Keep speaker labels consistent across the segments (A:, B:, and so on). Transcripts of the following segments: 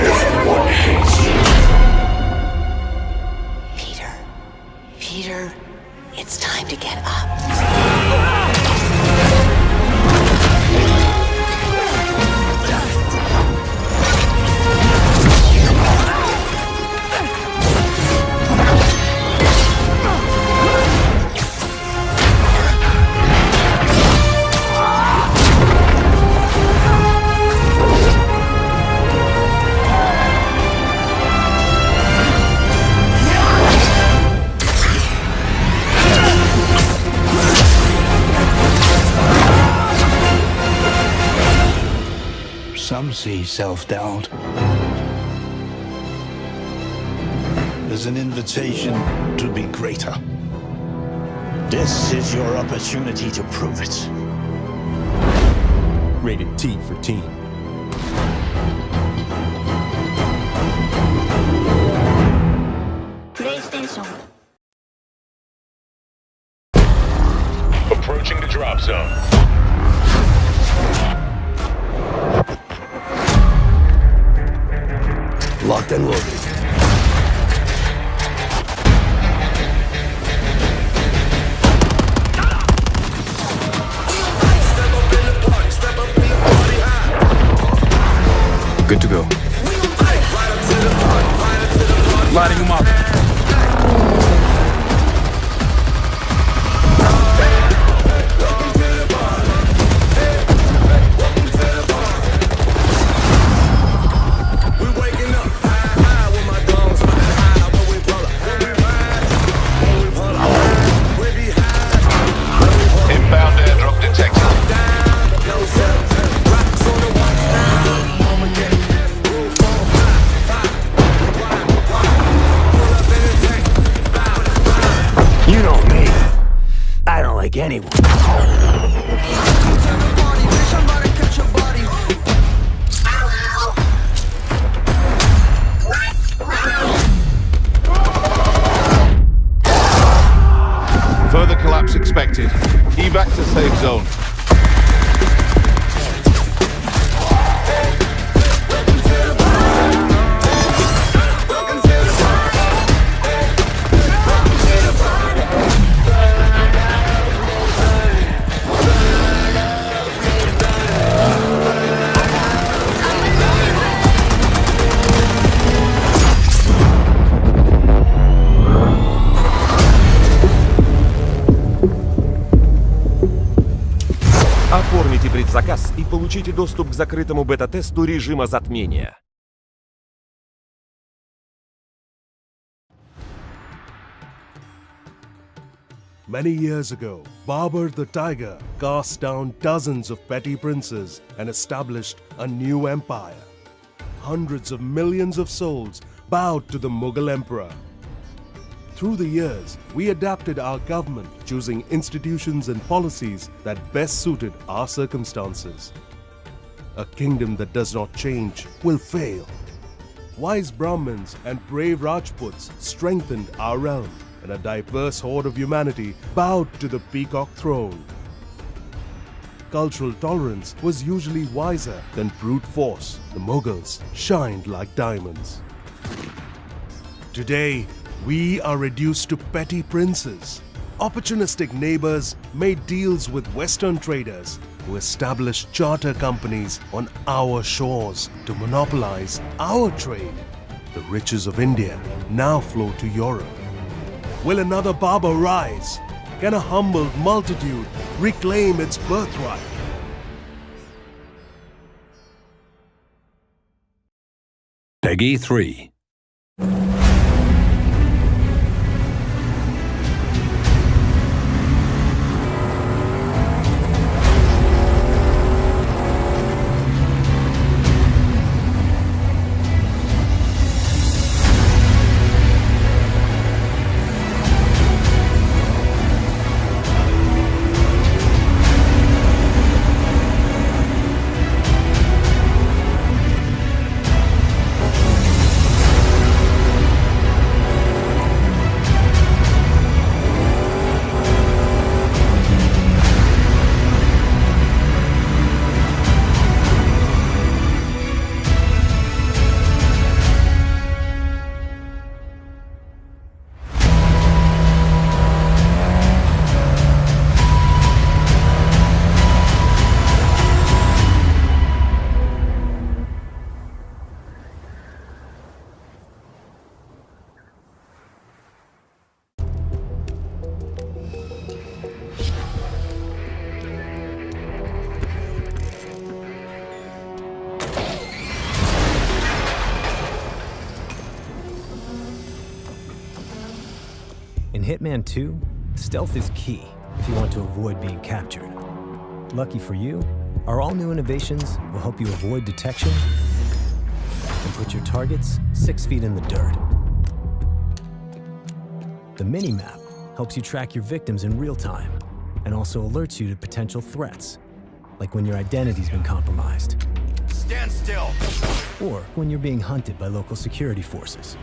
A: Everyone hates you.
B: Peter, it's time to get up.
C: Some see self-doubt as an invitation to be greater.
D: This is your opportunity to prove it.
E: Rated T for teen.
F: PlayStation.
G: Approaching the drop zone.
C: Locked and loaded.
E: Good to go. Lighting him up.
G: Inbound airdrop detected.
D: You know me. I don't like anyone.
G: Further collapse expected. Evac to safe zone.
E: Оформите предзаказ и получите доступ к закрытому бета-тесту режима затмения.
H: Many years ago, Babur the Tiger cast down dozens of petty princes and established a new empire. Hundreds of millions of souls bowed to the Mughal emperor. Through the years, we adapted our government, choosing institutions and policies that best suited our circumstances. A kingdom that does not change will fail. Wise Brahmins and brave Rajputs strengthened our realm, and a diverse horde of humanity bowed to the peacock throne. Cultural tolerance was usually wiser than brute force. The Mughals shined like diamonds. Today, we are reduced to petty princes. Opportunistic neighbors made deals with Western traders who established charter companies on our shores to monopolize our trade. The riches of India now flow to Europe. Will another Babur rise? Can a humbled multitude reclaim its birthright?
I: Peggy 3.
A: In Hitman 2, stealth is key if you want to avoid being captured. Lucky for you, our all-new innovations will help you avoid detection and put your targets 6 feet in the dirt. The mini-map helps you track your victims in real time and also alerts you to potential threats, like when your identity's been compromised.
F: Stand still!
A: Or when you're being hunted by local security forces.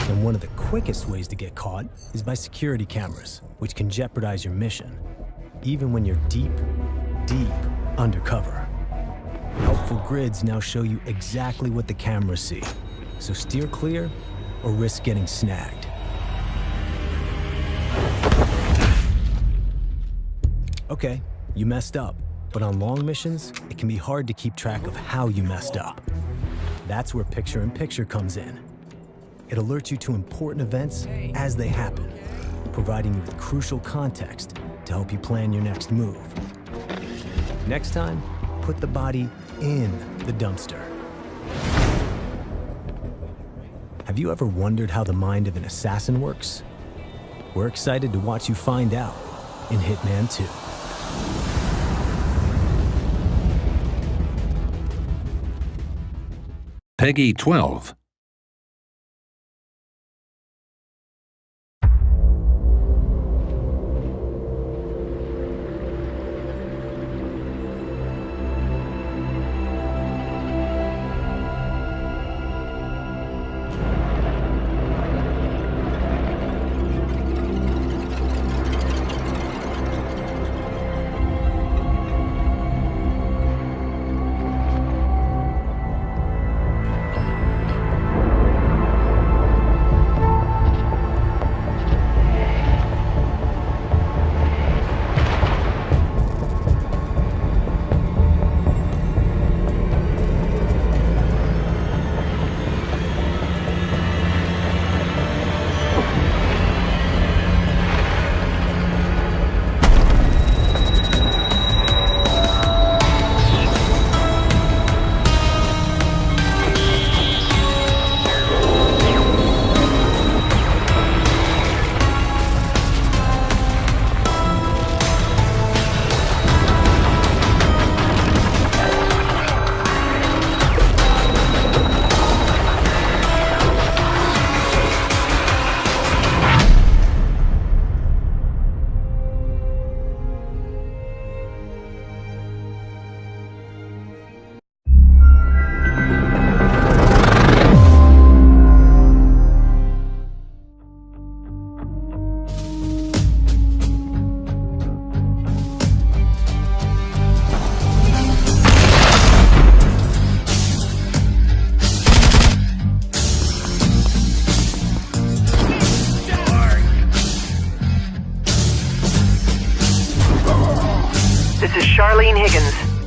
A: And one of the quickest ways to get caught is by security cameras, which can jeopardize your mission, even when you're deep, deep undercover. Helpful grids now show you exactly what the cameras see, so steer clear or risk getting snagged. Okay, you messed up, but on long missions, it can be hard to keep track of how you messed up. That's where picture-in-picture comes in. It alerts you to important events as they happen, providing you with crucial context to help you plan your next move. Next time, put the body in the dumpster. Have you ever wondered how the mind of an assassin works? We're excited to watch you find out in Hitman 2.
I: Peggy 12.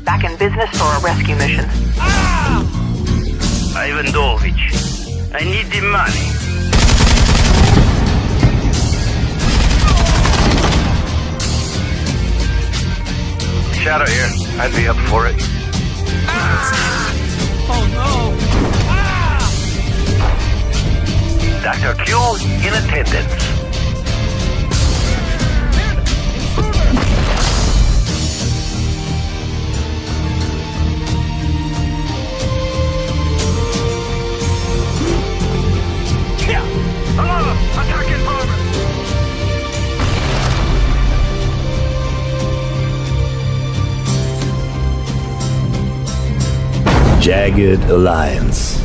B: Back in business for a rescue mission.
J: Ivandovich, I need the money. Shadow here. I'd be up for it.
F: Oh no!
J: Dr. Q in attendance.
D: Jagged Alliance.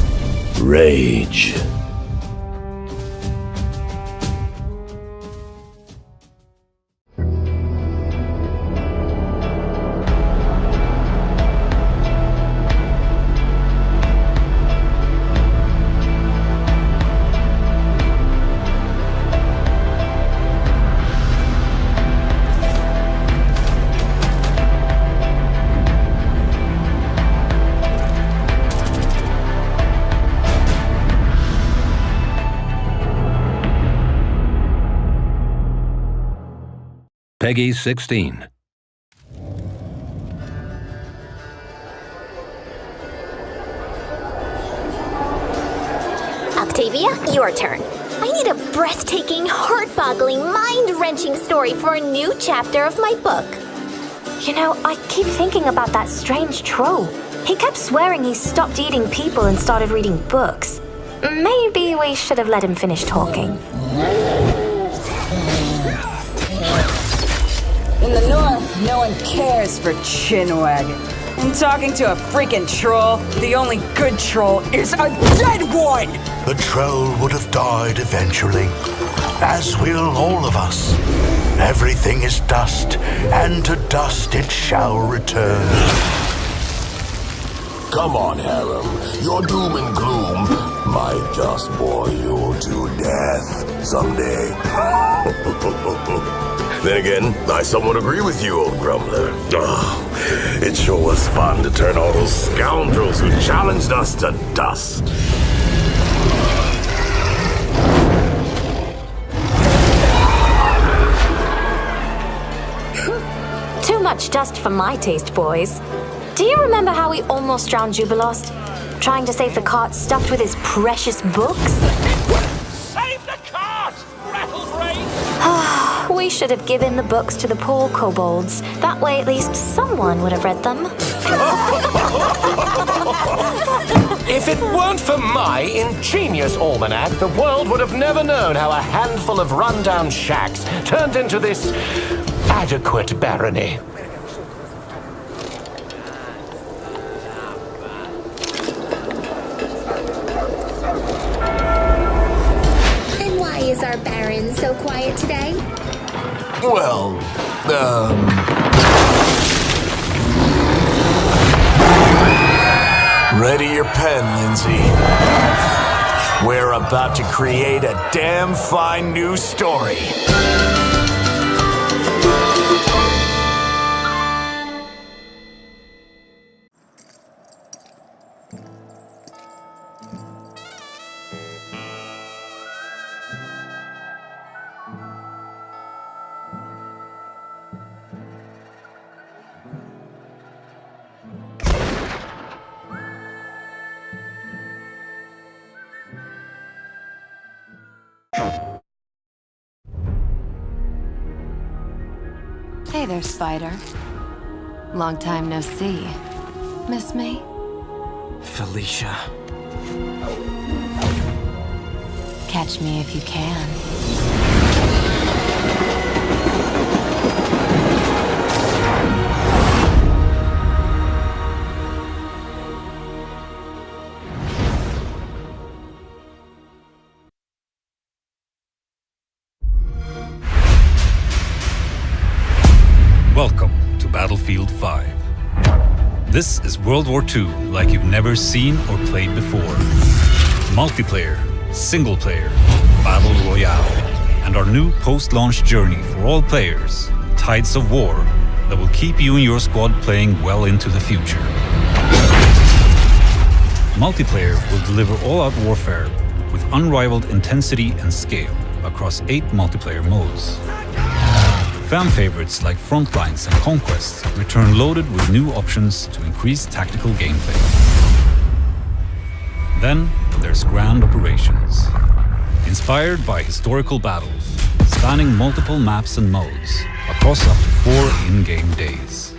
D: Rage.
I: Peggy 16.
K: Octavia, your turn. I need a breathtaking, heart-boggling, mind-wrenching story for a new chapter of my book.
L: You know, I keep thinking about that strange troll. He kept swearing he stopped eating people and started reading books. Maybe we should have let him finish talking.
M: In the north, no one cares for chinwagon. And talking to a freaking troll, the only good troll is a dead one!
C: The troll would have died eventually, as will all of us. Everything is dust, and to dust it shall return.
N: Come on, Harem. Your doom and gloom might just bore you to death someday. Then again, I somewhat agree with you, old grumbler. It sure was fun to turn all those scoundrels who challenged us to dust.
L: Too much dust for my taste, boys. Do you remember how we almost drowned Jubilost? Trying to save the cart stuffed with his precious books?
F: Save the cart, Rattlebrain!
L: We should have given the books to the poor kobolds. That way at least someone would have read them.
O: If it weren't for my ingenious almanac, the world would have never known how a handful of rundown shacks turned into this adequate barony.
K: And why is our Baron so quiet today?
N: Well, ready your pen, Lindsay. We're about to create a damn fine new story.
P: Hey there, Spider. Long time no see. Miss me?
Q: Felicia.
P: Catch me if you can.
I: Welcome to Battlefield 5. This is World War II like you've never seen or played before. Multiplayer, single player, Battle Royale, and our new post-launch journey for all players, Tides of War, that will keep you and your squad playing well into the future. Multiplayer will deliver all-out warfare with unrivaled intensity and scale across 8 multiplayer modes. Fan favorites like Frontlines and Conquest return loaded with new options to increase tactical gameplay. Then there's Grand Operations. Inspired by historical battles, spanning multiple maps and modes across up to 4 in-game days.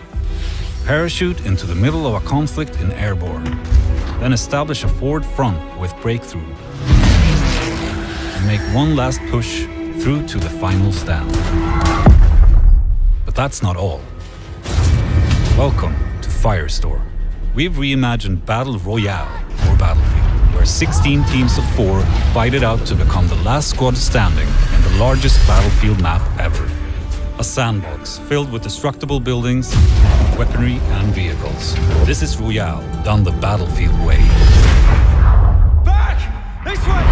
I: Parachute into the middle of a conflict in Airborne, then establish a forward front with Breakthrough, and make one last push through to the final stand. But that's not all. Welcome to Firestorm. We've reimagined Battle Royale for Battlefield, where 16 teams of 4 fight it out to become the last squad standing in the largest battlefield map ever. A sandbox filled with destructible buildings, weaponry, and vehicles. This is Royale done the Battlefield way.
F: Back! This way!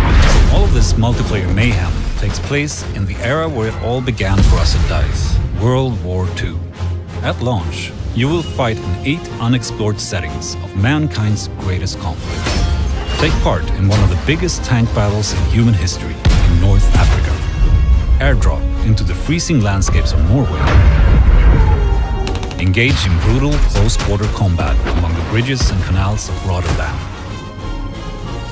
I: All of this multiplayer mayhem takes place in the era where it all began for us at DICE, World War II. At launch, you will fight in 8 unexplored settings of mankind's greatest conflict. Take part in one of the biggest tank battles in human history in North Africa. Airdrop into the freezing landscapes of Norway. Engage in brutal close-quarter combat among the bridges and canals of Rotterdam.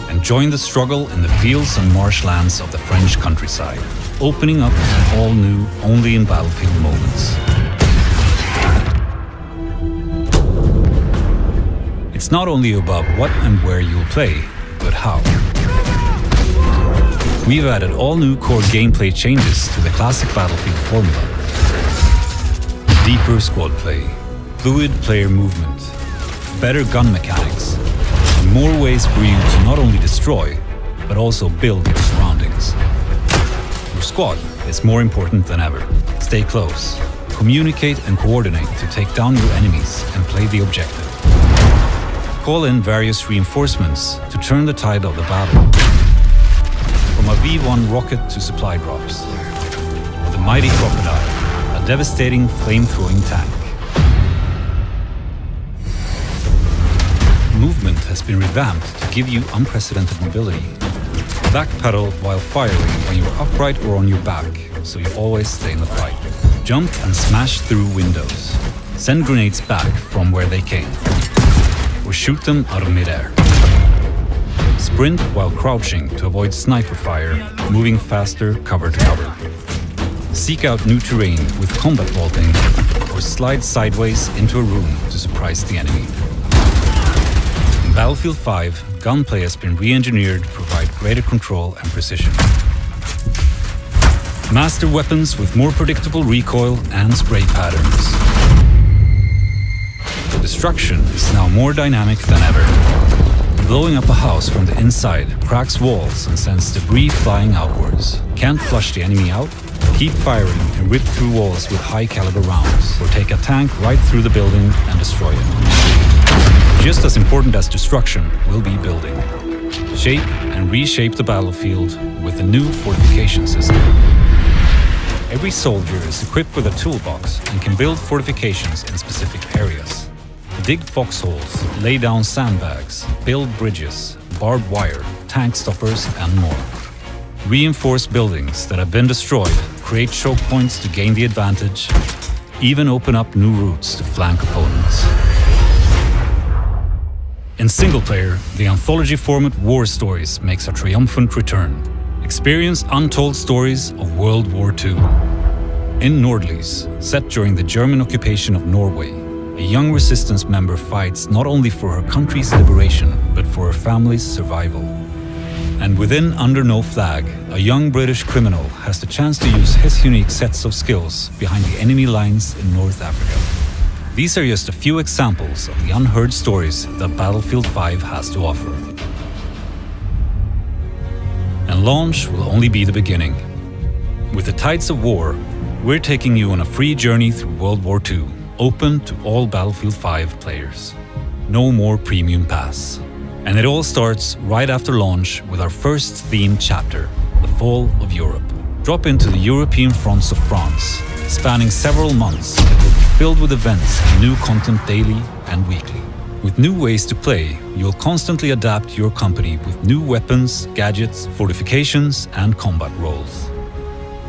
I: And join the struggle in the fields and marshlands of the French countryside, opening up an all-new, only in Battlefield moments. It's not only about what and where you'll play, but how. We've added all new core gameplay changes to the classic Battlefield formula. Deeper squad play, fluid player movement, better gun mechanics, and more ways for you to not only destroy, but also build your surroundings. Your squad is more important than ever. Stay close, communicate and coordinate to take down your enemies and play the objective. Call in various reinforcements to turn the tide of the battle. From a V1 rocket to supply drops, or the mighty Crocodile, a devastating flame-throwing tank. Movement has been revamped to give you unprecedented mobility. Backpedal while firing when you're upright or on your back, so you always stay in the fight. Jump and smash through windows. Send grenades back from where they came, or shoot them out of midair. Sprint while crouching to avoid sniper fire, moving faster cover to cover. Seek out new terrain with combat vaulting, or slide sideways into a room to surprise the enemy. In Battlefield 5, gunplay has been re-engineered to provide greater control and precision. Master weapons with more predictable recoil and spray patterns. Destruction is now more dynamic than ever. Blowing up a house from the inside cracks walls and sends debris flying outwards. Can't flush the enemy out? Keep firing and rip through walls with high-caliber rounds, or take a tank right through the building and destroy it. Just as important as destruction will be building. Shape and reshape the battlefield with a new fortification system. Every soldier is equipped with a toolbox and can build fortifications in specific areas. Dig foxholes, lay down sandbags, build bridges, barbed wire, tank stoppers, and more. Reinforce buildings that have been destroyed, create choke points to gain the advantage, even open up new routes to flank opponents. In single player, the anthology format War Stories makes a triumphant return. Experience untold stories of World War II. In Nordlys, set during the German occupation of Norway, a young resistance member fights not only for her country's liberation, but for her family's survival. And within Under No Flag, a young British criminal has the chance to use his unique sets of skills behind the enemy lines in North Africa. These are just a few examples of the unheard stories that Battlefield 5 has to offer. And launch will only be the beginning. With the Tides of War, we're taking you on a free journey through World War II, open to all Battlefield 5 players. No more premium pass. And it all starts right after launch with our first themed chapter, The Fall of Europe. Drop into the European fronts of France, spanning several months. It will be filled with events and new content daily and weekly. With new ways to play, you'll constantly adapt your company with new weapons, gadgets, fortifications, and combat roles.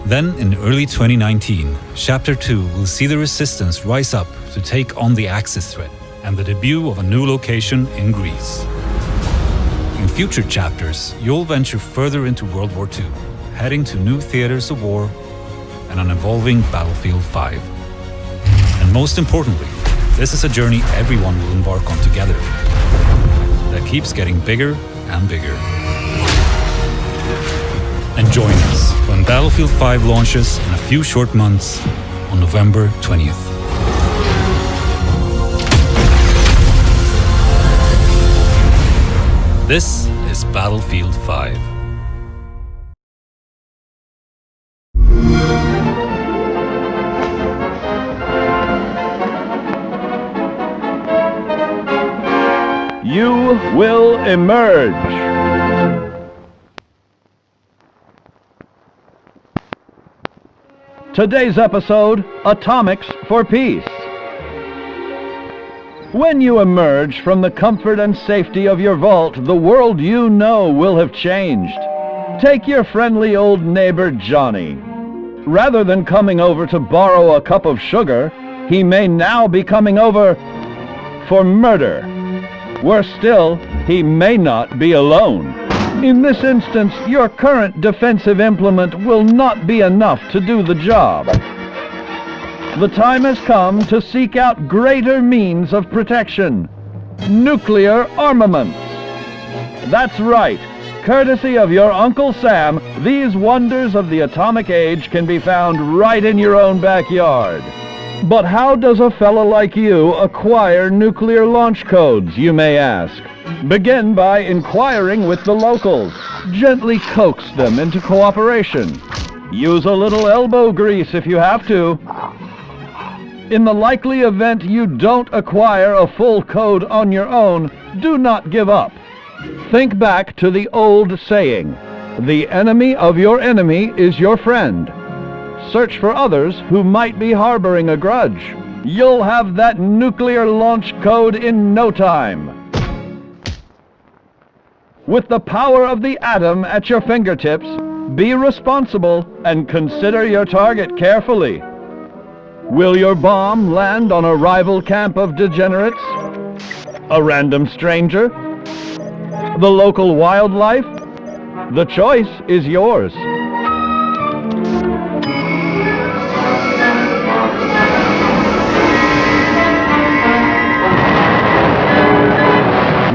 I: Then, in early 2019, Chapter 2 will see the Resistance rise up to take on the Axis threat and the debut of a new location in Greece. In future chapters, you'll venture further into World War II, heading to new theaters of war and an evolving Battlefield 5. And most importantly, this is a journey everyone will embark on together that keeps getting bigger and bigger. And join us when Battlefield 5 launches in a few short months on November 20th. This is Battlefield 5.
R: You will emerge. Today's episode, Atomics for Peace. When you emerge from the comfort and safety of your vault, the world you know will have changed. Take your friendly old neighbor Johnny. Rather than coming over to borrow a cup of sugar, he may now be coming over for murder. Worse still, he may not be alone. In this instance, your current defensive implement will not be enough to do the job. The time has come to seek out greater means of protection. Nuclear armaments. That's right. Courtesy of your Uncle Sam, these wonders of the atomic age can be found right in your own backyard. But how does a fella like you acquire nuclear launch codes, you may ask? Begin by inquiring with the locals. Gently coax them into cooperation. Use a little elbow grease if you have to. In the likely event you don't acquire a full code on your own, do not give up. Think back to the old saying, the enemy of your enemy is your friend. Search for others who might be harboring a grudge. You'll have that nuclear launch code in no time. With the power of the atom at your fingertips, be responsible and consider your target carefully. Will your bomb land on a rival camp of degenerates? A random stranger? The local wildlife? The choice is yours.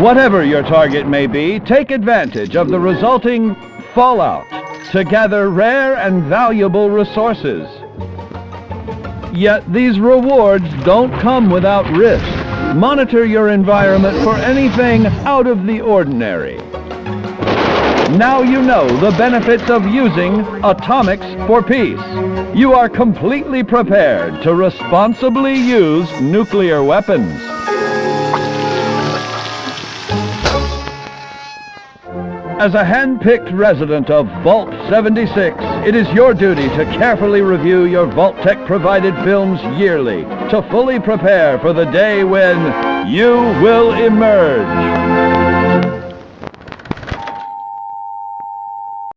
R: Whatever your target may be, take advantage of the resulting fallout to gather rare and valuable resources. Yet these rewards don't come without risk. Monitor your environment for anything out of the ordinary. Now you know the benefits of using atomics for peace. You are completely prepared to responsibly use nuclear weapons. As a hand-picked resident of Vault 76, it is your duty to carefully review your Vault-Tec-provided films yearly to fully prepare for the day when you will emerge.